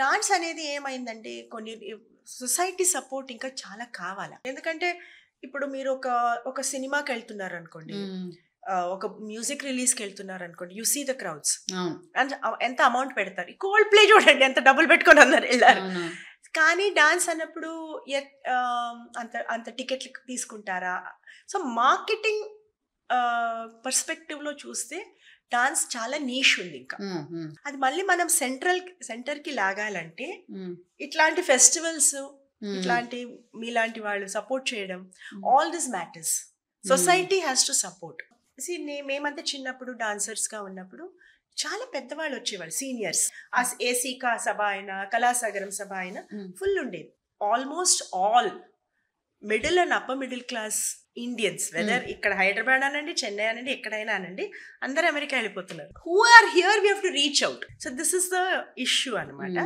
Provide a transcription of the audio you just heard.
Dance అనేది ఏమైందంటే కొన్ని సొసైటీ సపోర్ట్ ఇంకా చాలా కావాలా. ఎందుకంటే ఇప్పుడు మీరు ఒక సినిమాకి వెళ్తున్నారు అనుకోండి, ఒక మ్యూజిక్ రిలీజ్కి వెళ్తున్నారు అనుకోండి, you see the crowds and ఎంత అమౌంట్ పెడతారు. కోల్డ్ ప్లే చూడండి ఎంత డబ్బులు పెట్టుకొని అన్నారు వెళ్ళారు. కానీ డాన్స్ అన్నప్పుడు అంత అంత టికెట్లు తీసుకుంటారా? సో మార్కెటింగ్ పర్స్పెక్టివ్లో చూస్తే డాన్స్ చాలా నీష్ ఉంది. ఇంకా అది మళ్ళీ మనం సెంటర్కి లాగాలంటే ఇట్లాంటి ఫెస్టివల్స్, ఇట్లాంటి మీలాంటి వాళ్ళు సపోర్ట్ చేయడం, all this matters. Society has to support. మేమంతా చిన్నప్పుడు డాన్సర్స్గా ఉన్నప్పుడు చాలా పెద్దవాళ్ళు వచ్చేవాళ్ళు, సీనియర్స్. ఏసీకా సభ అయినా కళాసాగరం సభ అయినా ఫుల్ ఉండేది. Almost all middle and upper middle class Indians, whether ఇక్కడ హైదరాబాద్ అనండి, చెన్నై అనండి, ఎక్కడైనా అనండి, అందరూ అమెరికా వెళ్ళిపోతున్నారు. Who are here we have to reach out. So this is the issue అనమాట.